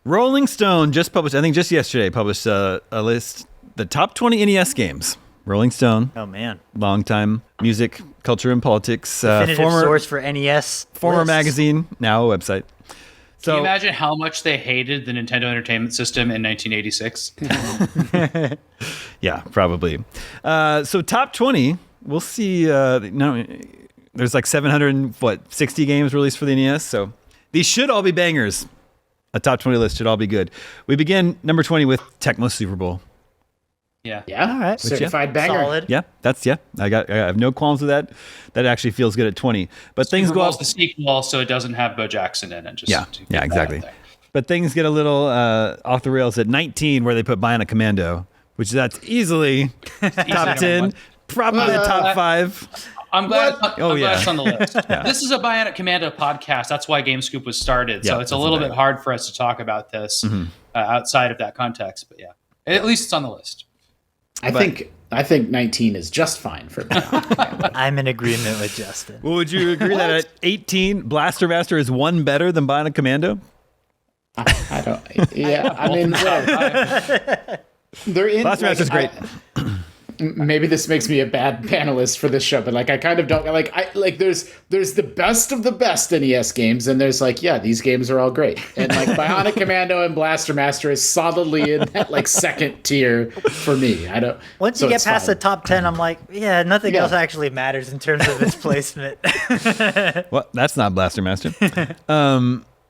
Rolling Stone just published, I think just yesterday, published a list, the top 20 NES games. Rolling Stone. Oh, man. Longtime music, culture, and politics. Definitive source for NES. Former lists. magazine, now a website. So, can you imagine how much they hated the Nintendo Entertainment System in 1986? Yeah, probably. So top 20, we'll see. There's like 760 games released for the NES. So these should all be bangers. A top 20 list should all be good. We begin number 20 with Tecmo Super Bowl. Yeah. All right. Certified banger. Solid. Yeah, I have no qualms with that. That actually feels good at 20. But things go up. The sequel, so it doesn't have Bo Jackson in it. Yeah, exactly. But things get a little off the rails at 19, where they put Bionic Commando, which that's easily top 10, probably a top 5. I'm glad it's on the list. Yeah. This is a Bionic Commando podcast. That's why Game Scoop was started. Yeah, so it's a little bit hard for us to talk about this outside of that context. But yeah, at least it's on the list. I think 19 is just fine for me. I'm in agreement with Justin. Well, would you agree that at 18, Blaster Master is one better than Bionic Commando? I don't. Yeah, I mean, they're in. Blaster Master's great. Maybe this makes me a bad panelist for this show, but like I kind of don't like. There's the best of the best NES games, and there's like, yeah, these games are all great, and like Bionic Commando and Blaster Master is solidly in that like second tier for me. I don't. Once you get past the top 10, I'm like, yeah, nothing else actually matters in terms of its placement. Well, that's not Blaster Master.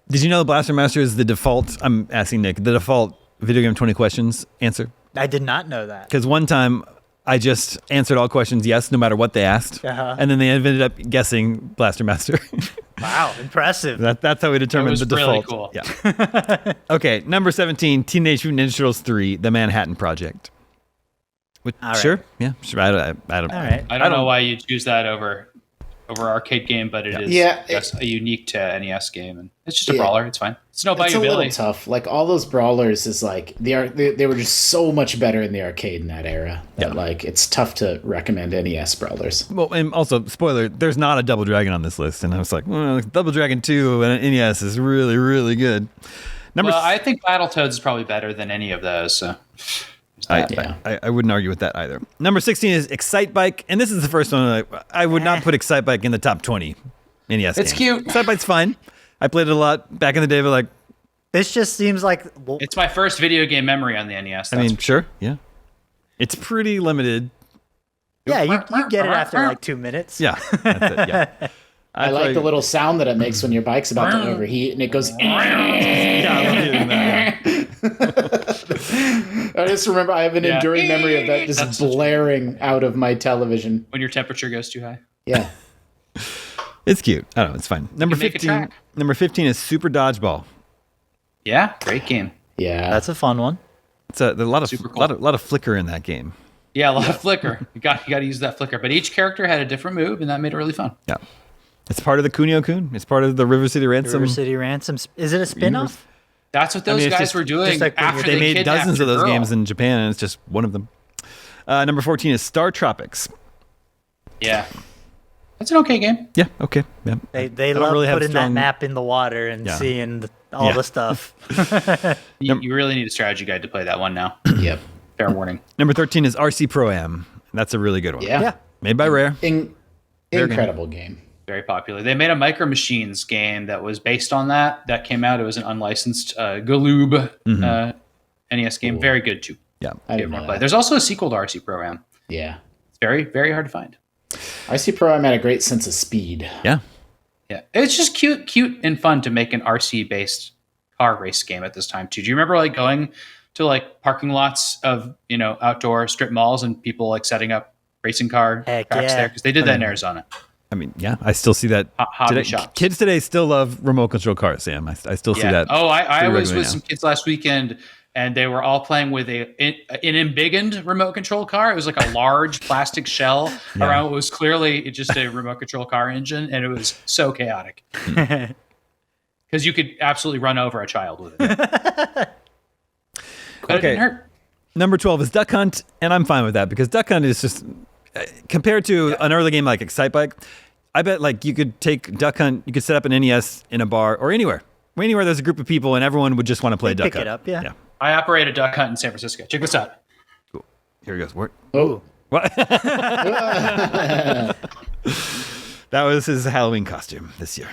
Did you know Blaster Master is the default? I'm asking Nick, the default video game 20 questions answer. I did not know that. Because one time I just answered all questions yes, no matter what they asked. And then they ended up guessing Blaster Master. Wow, impressive. That's how we determined the really default. cool. Yeah. Okay, number 17, Teenage Mutant Ninja Turtles 3, The Manhattan Project. Right. Sure. Yeah, sure. I don't All right. I don't know why you choose that over arcade game, but it is just a unique to NES game, and it's just a brawler. It's fine. It's no Bayou Billy. It's a little tough. Like all those brawlers is like they were just so much better in the arcade in that era. That like it's tough to recommend NES brawlers. Well, and also spoiler, there's not a Double Dragon on this list, and I was like, well, Double Dragon 2 and NES is really, really good. I think Battletoads is probably better than any of those. So. I wouldn't argue with that either. Number 16 is Excite Bike, and this is the first one I would not put Excite Bike in the top 20 NES It's games. cute. Excite Bike's fine. I played it a lot back in the day, but like... This just seems like... It's my first video game memory on the NES. I mean, sure, yeah. It's pretty limited. Yeah, you get it after like 2 minutes. Yeah, that's it, yeah. I like the little sound that it makes when your bike's about to overheat, and it goes... Yeah, I love hearing that. I just remember I have an enduring memory of that just blaring out of my television. When your temperature goes too high. Yeah. It's cute. I don't know, it's fine. Number 15. Number 15 is Super Dodgeball. Yeah, great game. Yeah. That's a fun one. It's a lot of flicker in that game. Yeah, a lot of flicker. You got to use that flicker. But each character had a different move, and that made it really fun. Yeah. It's part of the Kunio-kun. It's part of the River City Ransom. River City Ransom. Is it a spin-off? That's what those guys were doing like after they made dozens of those girl. games in Japan, and it's just one of them. Number 14 is Star Tropics. Yeah. That's an okay game. Yeah, okay. Yeah. They love really putting that map in the water and seeing all the stuff. You really need a strategy guide to play that one now. Yep. Fair warning. Number 13 is RC Pro-Am. That's a really good one. Yeah. Made by Rare. Incredible game. Very popular. They made a Micro Machines game that was based on that came out. It was an unlicensed Galoob NES game. Cool. Very good too. Yeah. I didn't know that. There's also a sequel to RC Pro-Am. Yeah. It's very, very hard to find. RC Pro-Am had a great sense of speed. Yeah. Yeah. It's just cute and fun to make an RC based car race game at this time too. Do you remember like going to like parking lots of, outdoor strip malls and people like setting up racing car tracks there? Because they did that in Arizona. I mean, yeah, I still see that. Hobby shops. Kids today still love remote control cars, Sam. I still see that. Oh, I was with some kids last weekend, and they were all playing with an embiggened remote control car. It was like a large plastic shell around what was clearly just a remote control car engine, and it was so chaotic. Because you could absolutely run over a child with it. But it didn't hurt. Number 12 is Duck Hunt, and I'm fine with that because Duck Hunt is just... Compared to an early game like Excite Bike, I bet like you could take Duck Hunt, you could set up an NES in a bar or anywhere anywhere there's a group of people and everyone would just want to play Duck pick Hunt. it up, yeah. I operate a duck hunt in San Francisco. Check this out. Cool. Here he goes. What? Oh. What? That was his Halloween costume this year.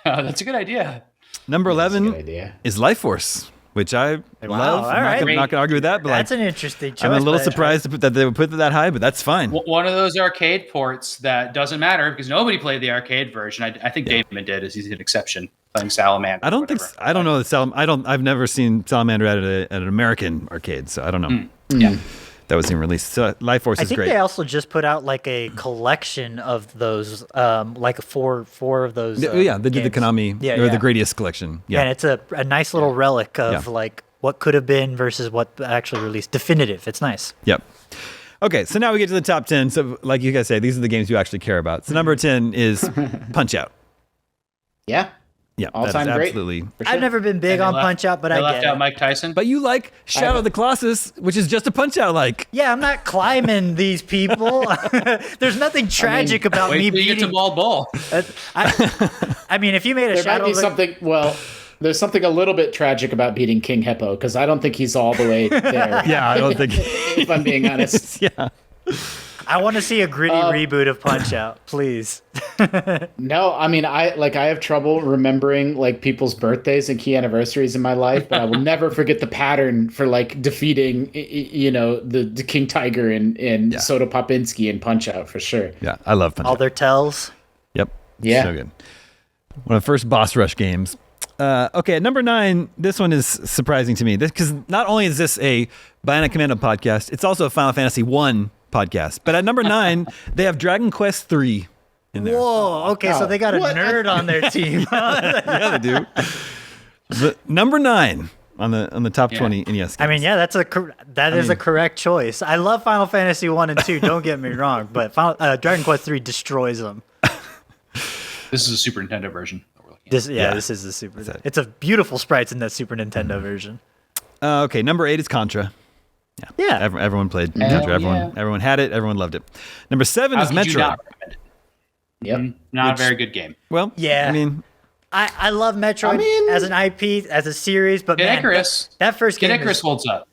That's a good idea. Number That's a 11 good idea. is Life Force, which I love. all I'm right. not gonna argue with that, but That's like, an interesting choice. I'm a little but- surprised that they would put it that high, but that's fine. One of those arcade ports that doesn't matter because nobody played the arcade version. I think David did, as he's an exception playing Salamander. I don't think I don't know that I've never seen Salamander at an American arcade, so I don't know. Yeah. That was even released. So Life Force I is think great. they also just put out like a collection of those, like four of those. They did the games. Konami or the Gradius collection. Yeah, and it's a nice little relic of Yeah. like what could have been versus what actually released. Definitive. It's nice. Yep. Okay, so now we get to the top 10. So like you guys say, these are the games you actually care about. So number 10 is Punch Out. Yeah. Yeah, All-time that is great. absolutely. For sure. I've never been big And they on left- Punch Out, but they I left get out it. Mike Tyson. But you like Shadow of the Colossus, which is just a Punch Out like. Yeah, I'm not climbing these people. There's nothing tragic about Wait me till you get to beating. Bald Bull. I mean, if you made a There Shadow might be of the- something. Well, there's something a little bit tragic about beating King Hippo because I don't think he's all the way there. Yeah, I don't think. If I'm being honest. Yeah. I want to see a gritty reboot of Punch Out, please. No, I mean, I have trouble remembering like people's birthdays and key anniversaries in my life, but I will never forget the pattern for like defeating, the King Tiger and Soda Popinski and Punch Out for sure. Yeah, I love Punch All Out. their tells. Yep. Yeah. So good. One of the first boss rush games. Okay, at number 9, this one is surprising to me. Because not only is this a Bionic Commando podcast, it's also a Final Fantasy 1 podcast. But at number 9, they have Dragon Quest 3 in there. Whoa. Okay, so they got a What? nerd on their team. Yeah, they do. But number 9 on the top 20 NES games. I mean, yeah, that is a correct choice. I love Final Fantasy 1 and 2. Don't get me wrong, but Dragon Quest 3 destroys them. This is a Super Nintendo version. that we're looking at. This is the Super. It's a beautiful sprites in that Super Nintendo version. Okay, number 8 is Contra. Yeah. Everyone played Hell Contra. yeah. Everyone had it. Everyone loved it. Number 7 How is could you Metroid. not recommend it? Yep. Not a very good game. Well, Yeah. I mean, I love Metroid as an IP, as a series, but Kid man, Icarus. that first Kid game, Icarus holds up.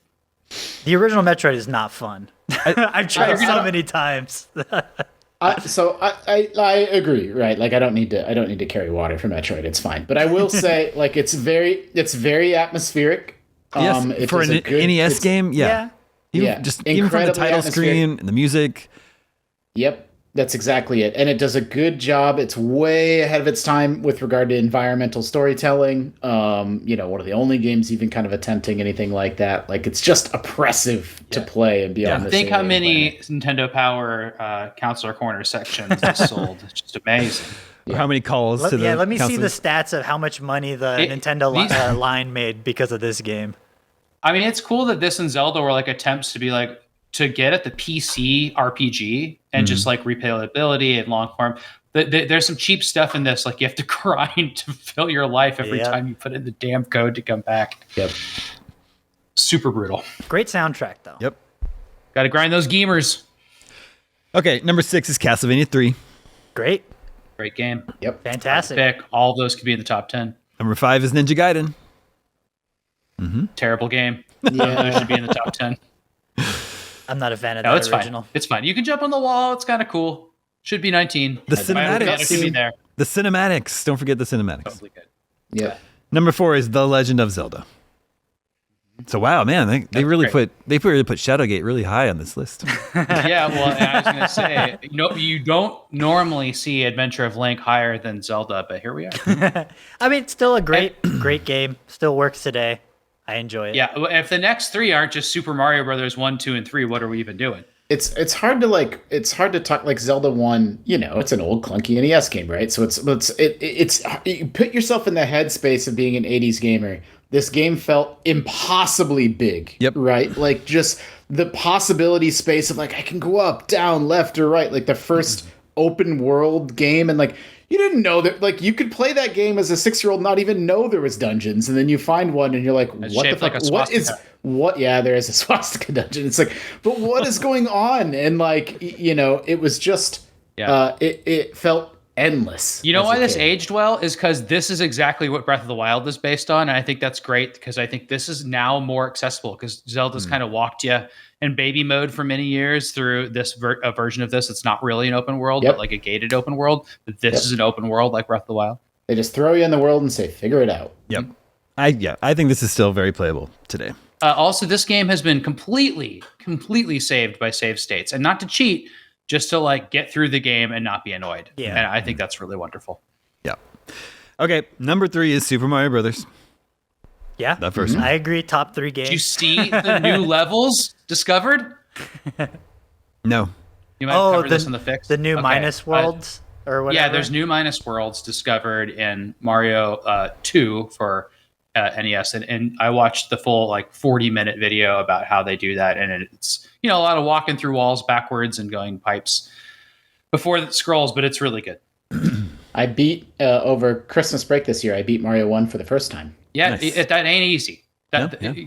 the original Metroid is not fun. I've tried you're so gonna- many times. I agree, right? Like I don't need to carry water for Metroid. It's fine. But I will say, like it's very atmospheric. yes, It for does an a good- NES it's- game, yeah. Yeah. Even from the Incredibly title atmospheric. screen and the music. Yep, that's exactly it. And it does a good job. It's way ahead of its time with regard to environmental storytelling. One of the only games even kind of attempting anything like that. Like it's just oppressive to play and be on this. Think how alien many planet. Nintendo Power Counselor Corner sections they sold. It's just amazing. Or how many calls to the Let me see the counselors. stats of how much money the It- Nintendo these- line made because of this game. I mean, it's cool that this and Zelda were like attempts to be like to get at the PC RPG and just like replayability and long form. There's some cheap stuff in this, like you have to grind to fill your life every Yeah. time you put in the damn code to come back. Yep. Super brutal. Great soundtrack though. Yep. Got to grind those gamers. Okay, number 6 is Castlevania 3. Great. Great game. Yep. Fantastic. Pick. All of those could be in the top 10. Number 5 is Ninja Gaiden. Terrible game. None of those should be in the top 10. I'm not a fan of No, that it's original. fine. It's fine. You can jump on the wall. It's kind of cool. Should be 19. The My cinematics. opinion should be there. The cinematics. Don't forget the cinematics. Totally good. Yeah. Number 4 is The Legend of Zelda. So wow, man, they really great. put Shadowgate really high on this list. Yeah, well, and I was going to say, you don't normally see Adventure of Link higher than Zelda, but here we are. I mean, it's still a great game. Still works today. I enjoy it. Yeah, well, if the next three aren't just Super Mario Brothers 1, 2, and 3, what are we even doing? It's hard to talk like Zelda 1, it's an old clunky NES game, right? So it's you put yourself in the headspace of being an 80s gamer. This game felt impossibly big. Yep. Right? Like just the possibility space of like I can go up, down, left or right, like the first open world game, and like you didn't know that like you could play that game as a 6-year-old, not even know there was dungeons, and then you find one and you're like, It's what the shaped fuck? like a What is swastika. yeah, there is a swastika dungeon. It's like, but what is going on? And like, it was just, Yeah. it felt endless. You know as why a this kid. aged well is because this is exactly what Breath of the Wild is based on, and I think that's great because I think this is now more accessible because Zelda's kind of walked you in baby mode for many years through this a version of this. It's not really an open world, Yep. but like a gated open world. But this is an open world like Breath of the Wild. They just throw you in the world and say, figure it out. Yep. I think this is still very playable today. Also, this game has been completely saved by save states, and not to cheat, just to like get through the game and not be annoyed. Yeah. And I think that's really wonderful. Yeah. Okay, number 3 is Super Mario Brothers. Yeah, That first one. I agree. Top 3 games. Did you see the new levels discovered? No. You might have covered this in the fix. The new Okay. minus worlds or whatever. Yeah, there's new minus worlds discovered in Mario 2 for NES, and I watched the full like 40-minute video about how they do that, and it's a lot of walking through walls backwards and going pipes before it scrolls, but it's really good. I beat over Christmas break this year. I beat Mario 1 for the first time. Yeah, Nice. that ain't easy.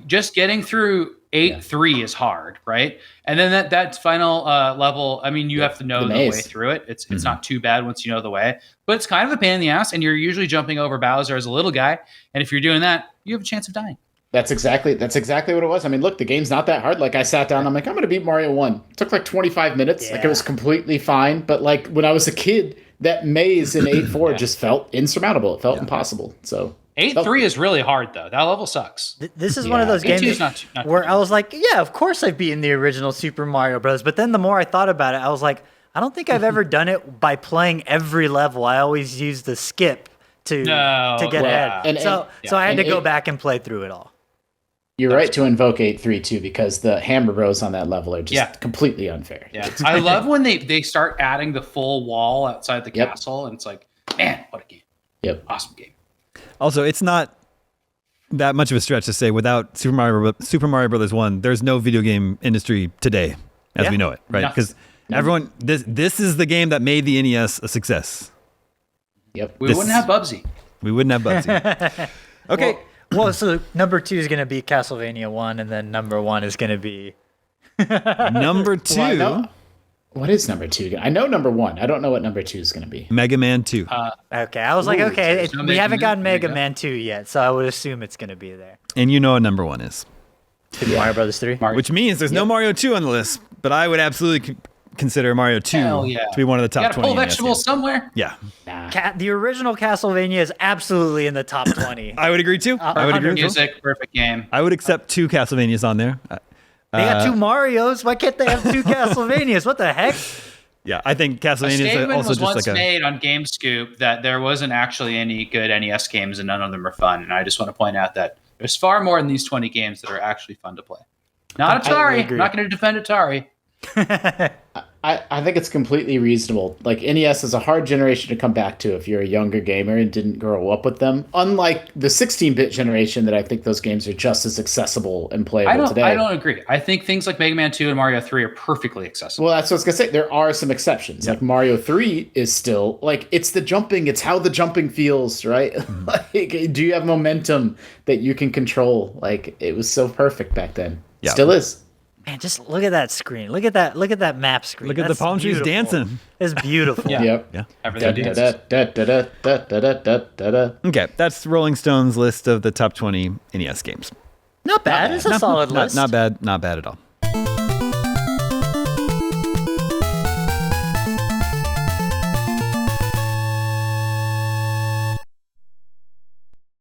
Just getting through 8-3 is hard, right? And then that final level, I mean, you have to know the way maze. through it. It's not too bad once you know the way, but it's kind of a pain in the ass, and you're usually jumping over Bowser as a little guy, and if you're doing that, you have a chance of dying. That's exactly what it was. I mean, look, the game's not that hard. Like, I sat down, I'm like, I'm going to beat Mario 1. It took like 25 minutes. Like, it was completely fine. But like, when I was a kid, that maze in 8-4 just felt insurmountable. It felt impossible. So 8-3 is really hard, though. That level sucks. This is one of those 8-2 games is not where I was like, yeah, of course I've beaten the original Super Mario Bros. But then the more I thought about it, I was like, I don't think I've ever done it by playing every level. I always use the skip to get ahead. So I had to go back and play through it all. You're right to invoke 8-3 too, because the hammer bros on that level are just completely unfair. Yeah, I love when they start adding the full wall outside the castle, and it's like, man, what a game! Yep, awesome game. Also, it's not that much of a stretch to say without Super Mario Brothers 1, there's no video game industry today as we know it, right? Because everyone, this is the game that made the NES a success. Yep. We wouldn't have Bubsy. We wouldn't have Bubsy. Okay. Well, so number 2 is going to be Castlevania 1, and then number 1 is going to be number 2. What is number 2? I know number 1. I don't know what number 2 is going to be. Mega Man 2. Okay, I was like, okay, there's no we Mega haven't Man? gotten There you Mega go. Man 2 yet, so I would assume it's going to be there. And you know what number 1 is. Mario Brothers 3? Which means there's no Mario 2 on the list, but I would absolutely consider Mario 2 Hell yeah. to be one of the You top gotta 20. pull NES vegetables games. somewhere. Yeah. The original Castlevania is absolutely in the top 20. I would agree too. I would agree with you. Music, perfect game. I would accept 2 Castlevanias on there. They got 2 Marios. Why can't they have 2 Castlevanias? What the heck? Yeah, I think A Castlevania is statement also was just once like a. made on Game Scoop that there wasn't actually any good NES games and none of them are fun. And I just want to point out that there's far more in these 20 games that are actually fun to play. Not Completely Atari. agree. I'm not going to defend Atari. I think it's completely reasonable. Like, NES is a hard generation to come back to if you're a younger gamer and didn't grow up with them. Unlike the 16-bit generation, that I think those games are just as accessible and playable today. I don't agree. I think things like Mega Man 2 and Mario 3 are perfectly accessible. Well, that's what I was going to say. There are some exceptions. Like, Mario 3 is still, like, it's the jumping. It's how the jumping feels, right? Like, do you have momentum that you can control? Like, it was so perfect back then. Yeah. Still is. Man, just look at that screen. Look at that map screen. Look at the That's palm trees beautiful. dancing. It's beautiful. Yeah. Yep. Yeah. Everything dances. Okay, that's Rolling Stone's list of the top 20 NES games. Not bad. It's a solid list. Not bad. Not bad at all.